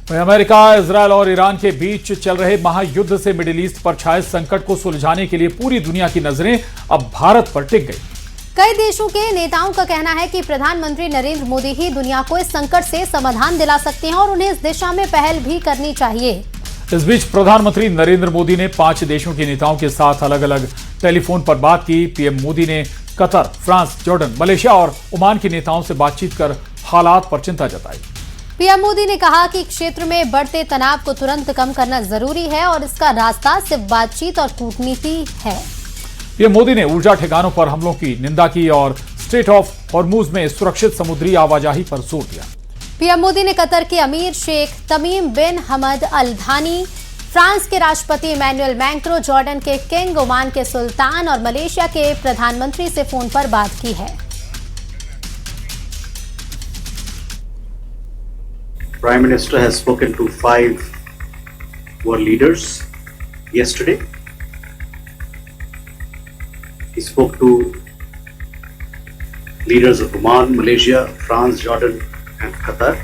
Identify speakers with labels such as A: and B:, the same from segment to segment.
A: America, Israel और Iran के बीच चल रहे महायुद्ध से मिडिल ईस्ट पर छाए संकट को सुलझाने के लिए पूरी दुनिया की नजरें अब भारत पर टिक गई।
B: कई देशों के नेताओं का कहना है कि प्रधानमंत्री नरेंद्र मोदी ही दुनिया को इस संकट से समाधान दिला सकते हैं और उन्हें इस दिशा में पहल भी करनी चाहिए।
A: इस बीच प्रधानमंत्री नरेंद्र मोदी ने 5 देशों के नेताओं के साथ अलग अलग टेलीफोन पर बात की। पीएम मोदी ने कतर, फ्रांस, जॉर्डन, मलेशिया और ओमान के नेताओं से बातचीत कर हालात पर चिंता जताई।
B: पीएम मोदी ने कहा कि क्षेत्र में बढ़ते तनाव को तुरंत कम करना जरूरी है और इसका रास्ता सिर्फ बातचीत और कूटनीति है।
A: पीएम मोदी ने ऊर्जा ठिकानों पर हमलों की निंदा की और स्ट्रेट ऑफ हॉर्मुज में सुरक्षित समुद्री आवाजाही पर जोर दिया।
B: पीएम मोदी ने कतर के अमीर शेख तमीम बिन हमद अल थानी, फ्रांस के राष्ट्रपति इमैनुअल मैक्रों, जॉर्डन के किंग, ओमान के सुल्तान और मलेशिया के प्रधानमंत्री से फोन पर बात की है।
C: Prime Minister has spoken to 5 world leaders yesterday. He spoke to leaders of Oman, Malaysia, France, Jordan and Qatar.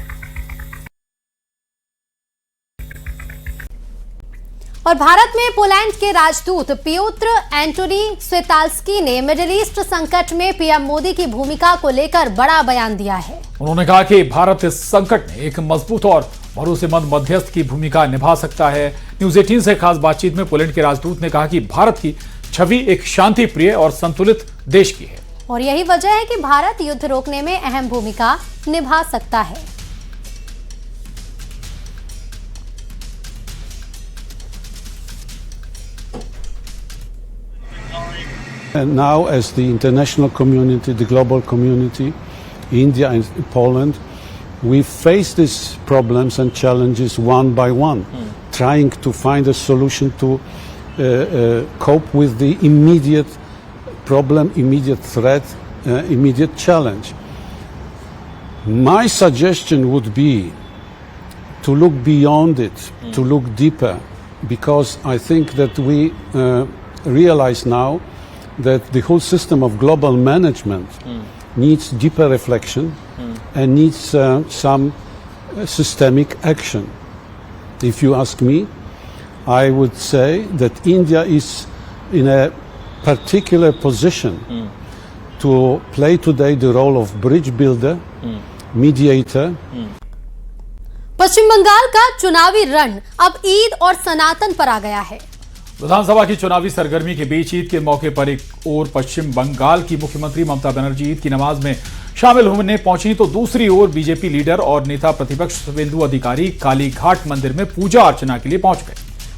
B: और भारत में पोलैंड के राजदूत पियोत्र एंटोनी स्वेताल्स्की ने मिडिल ईस्ट संकट में पीएम मोदी की भूमिका को लेकर बड़ा बयान दिया है।
A: उन्होंने कहा कि भारत इस संकट में एक मजबूत और भरोसेमंद मध्यस्थ की भूमिका निभा सकता है। न्यूज 18 से खास बातचीत में पोलैंड के राजदूत ने कहा कि भारत की छवि एक शांति प्रिय और संतुलित देश की है
B: और यही वजह है कि भारत युद्ध रोकने में अहम भूमिका निभा सकता है।
D: And now, as the international community, the global community, India and Poland, we face these problems and challenges one by one, trying to find a solution to cope with the immediate problem, immediate threat, immediate challenge. My suggestion would be to look beyond it, to look deeper, because I think that we realize now that the whole system of global management needs deeper reflection and needs some systemic action. If you ask me, I would say that India is in a particular position to play today the role of bridge builder, mediator.
B: पश्चिम बंगाल का चुनावी रण अब ईद और सनातन पर आ गया है।
A: विधानसभा की चुनावी सरगर्मी के बीच ईद के मौके पर एक ओर पश्चिम बंगाल की मुख्यमंत्री ममता बनर्जी ईद की नमाज में शामिल होने पहुंची तो दूसरी ओर बीजेपी लीडर और नेता प्रतिपक्ष शुवेंदु अधिकारी कालीघाट मंदिर में पूजा अर्चना के लिए पहुंच गए।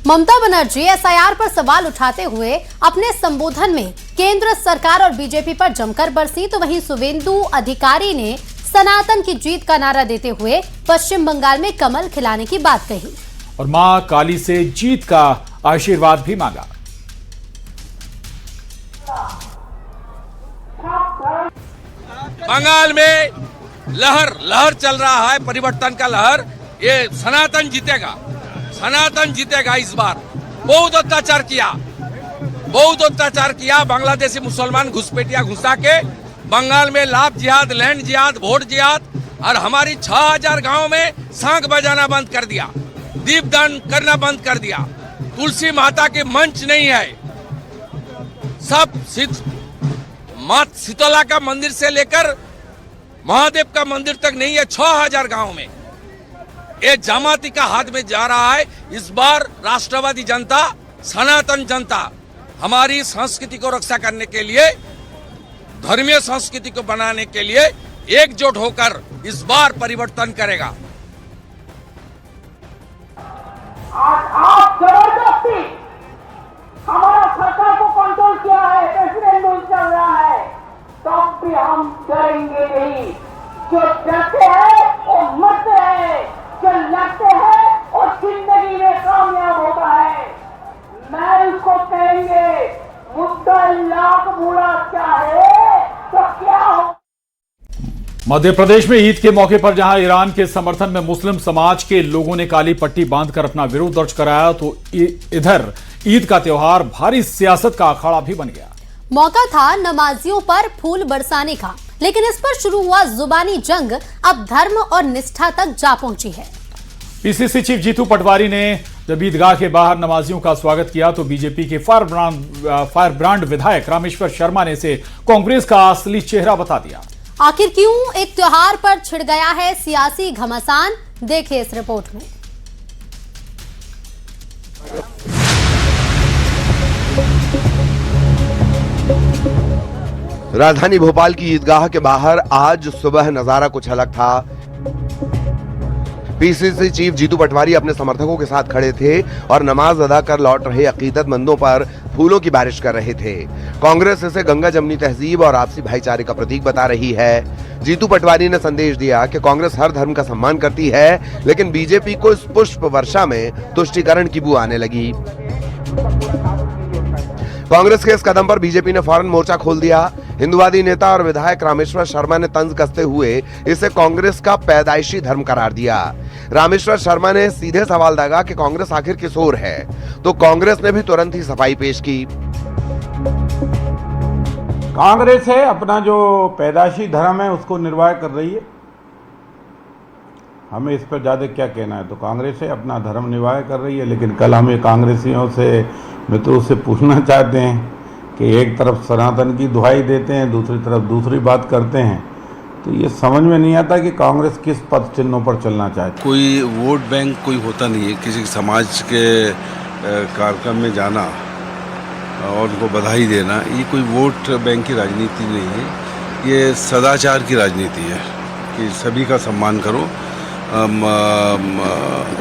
B: ममता बनर्जी एसआईआर पर सवाल उठाते हुए अपने संबोधन में केंद्र सरकार और बीजेपी पर जमकर बरसी, तो वहीं शुवेंदु अधिकारी ने सनातन की जीत का नारा देते हुए पश्चिम बंगाल में कमल खिलाने की बात कही
A: और मां काली से जीत का आशीर्वाद भी मांगा।
E: बंगाल में लहर चल रहा है, परिवर्तन का लहर। ये सनातन जीतेगा, सनातन जीतेगा। इस बार बहुत अत्याचार किया बांग्लादेशी मुसलमान घुसपैठिया घुसा के बंगाल में लाभ जिहाद, लैंड जिहाद, वोट जिहाद और हमारी 6000 गांव में सांख बजाना बंद कर दिया, दीपदान करना बंद कर दिया। तुलसी माता के मंच नहीं है, सब मात शीतला का मंदिर से लेकर महादेव का मंदिर तक नहीं है। 6000 गांव में ये जमाती का हाथ में जा रहा है। इस बार राष्ट्रवादी जनता, सनातन जनता हमारी संस्कृति को रक्षा करने के लिए, धर्मीय संस्कृति को बनाने के लिए एकजुट होकर इस बार परिवर्तन करेगा।
F: आज आप जबरदस्ती हमारा सरकार को कंट्रोल किया है, प्रेसिडेंट रूल चल रहा है, तब भी हम डरेंगे नहीं। जो डरते हैं वो मरते हैं, जो लड़ते हैं वो जिंदगी में कामयाब होता है। मैं उसको कहेंगे मुद्दा लाख बुरा चाहे तो क्या हो।
A: मध्य प्रदेश में ईद के मौके पर जहां ईरान के समर्थन में मुस्लिम समाज के लोगों ने काली पट्टी बांधकर अपना विरोध दर्ज कराया, तो इधर ईद का त्योहार भारी सियासत का अखाड़ा भी बन गया।
B: मौका था नमाजियों पर फूल बरसाने का, लेकिन इस पर शुरू हुआ जुबानी जंग अब धर्म और निष्ठा तक जा पहुंची है।
A: पीसीसी चीफ जीतू पटवारी ने जब ईदगाह के बाहर नमाजियों का स्वागत किया तो बीजेपी के फायर ब्रांड विधायक रामेश्वर शर्मा ने इसे कांग्रेस का असली चेहरा बता दिया।
B: आखिर क्यों एक त्योहार पर छिड़ गया है सियासी घमासान, देखिए इस रिपोर्ट में।
G: राजधानी भोपाल की ईदगाह के बाहर आज सुबह नजारा कुछ अलग था। पीसीसी चीफ जीतू पटवारी अपने समर्थकों के साथ खड़े थे और नमाज अदा कर लौट रहे अकीदतमंदों पर फूलों की बारिश कर रहे थे। कांग्रेस इसे गंगा जमनी तहजीब और आपसी भाईचारे का प्रतीक बता रही है। जीतू पटवारी ने संदेश दिया कि कांग्रेस हर धर्म का सम्मान करती है, लेकिन बीजेपी को इस पुष्प वर्षा में तुष्टीकरण की बू आने लगी। कांग्रेस के इस कदम पर बीजेपी ने फौरन मोर्चा खोल दिया। हिंदुवादी नेता और विधायक रामेश्वर शर्मा ने तंज कसते हुए इसे कांग्रेस का पैदाइशी धर्म करार दिया। रामेश्वर शर्मा ने सीधे सवाल दागा कि कांग्रेस आखिर किस ओर है, तो कांग्रेस ने भी तुरंत ही सफाई पेश की।
H: कांग्रेस है अपना जो पैदाइशी धर्म है उसको निर्वाह कर रही है, हमें इस पर ज्यादा क्या कहना है। तो कांग्रेस है अपना धर्म निर्वाह कर रही है, लेकिन कल हमें कांग्रेसियों से मित्रों से पूछना चाहते हैं कि एक तरफ सनातन की दुहाई देते हैं, दूसरी तरफ दूसरी बात करते हैं, तो ये समझ में नहीं आता कि कांग्रेस किस पद चिन्हों पर चलना चाहती है।
I: कोई वोट बैंक कोई होता नहीं है। किसी समाज के कार्यक्रम में जाना और उनको बधाई देना, ये कोई वोट बैंक की राजनीति नहीं है, ये सदाचार की राजनीति है कि सभी का सम्मान करो।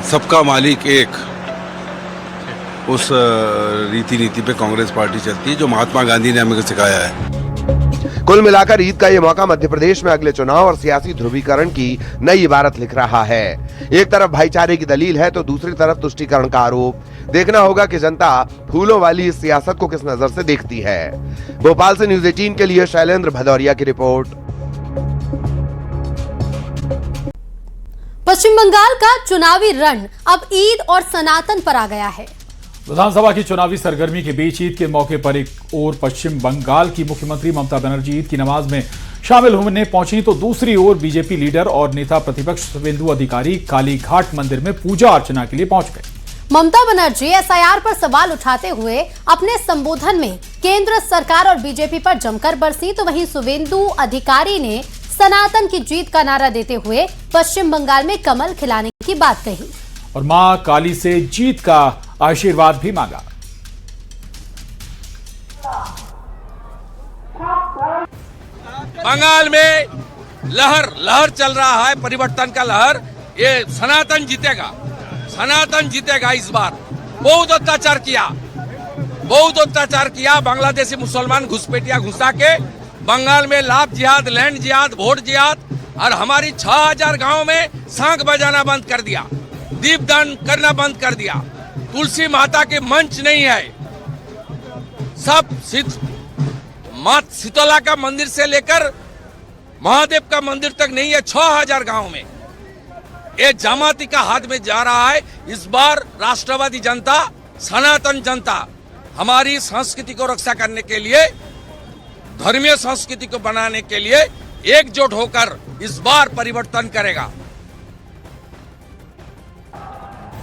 I: सबका मालिक एक, उस रीति नीति पे कांग्रेस पार्टी चलती है जो महात्मा गांधी ने हमें सिखाया है।
G: कुल मिलाकर ईद का ये मौका मध्य प्रदेश में अगले चुनाव और सियासी ध्रुवीकरण की नई इबारत लिख रहा है। एक तरफ भाईचारे की दलील है तो दूसरी तरफ तुष्टीकरण का आरोप। देखना होगा कि जनता फूलों वाली इस सियासत को किस नजर से देखती है। भोपाल से न्यूज़ 18 के लिए शैलेंद्र भदौरिया की रिपोर्ट।
B: पश्चिम बंगाल का चुनावी रण अब ईद और सनातन पर आ गया है।
A: विधानसभा की चुनावी सरगर्मी के बीच ईद के मौके पर एक ओर पश्चिम बंगाल की मुख्यमंत्री ममता बनर्जी ईद की नमाज में शामिल होने पहुंची तो दूसरी ओर बीजेपी लीडर और नेता प्रतिपक्ष शुवेंदु अधिकारी कालीघाट मंदिर में पूजा अर्चना के लिए पहुंच गए।
B: ममता बनर्जी एसआईआर पर सवाल उठाते हुए अपने संबोधन में केंद्र सरकार और बीजेपी पर जमकर बरसी, तो वहीं शुवेंदु अधिकारी ने सनातन की जीत का नारा देते हुए पश्चिम बंगाल में कमल खिलाने की बात कही
A: और मां काली से जीत का आशीर्वाद भी मांगा।
E: बंगाल में लहर चल रहा है, परिवर्तन का लहर। ये सनातन जीतेगा, सनातन जीतेगा। इस बार बहुत अत्याचार किया बांग्लादेशी मुसलमान घुसपैठिया घुसा के बंगाल में लाभ जिहाद, लैंड जिहाद, वोट जिहाद, और हमारी 6000 गांव में सांख बजाना बंद कर दिया, दीपदान करना बंद कर दिया। तुलसी माता के मंच नहीं है, सब मात शीतला का मंदिर से लेकर महादेव का मंदिर तक नहीं है। 6000 गांव में ये जमाती का हाथ में जा रहा है। इस बार राष्ट्रवादी जनता, सनातन जनता हमारी संस्कृति को रक्षा करने के लिए, धर्मीय संस्कृति को बनाने के लिए एकजुट होकर इस बार परिवर्तन करेगा।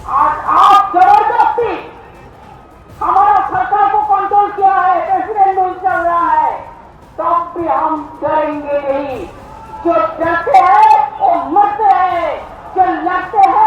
F: आज आप जबरदस्ती हमारा सरकार को कंट्रोल किया है, प्रेसिडेंट रूल चल रहा है, तब भी हम डरेंगे नहीं। जो डरते हैं वो मरते हैं, जो लड़ते हैं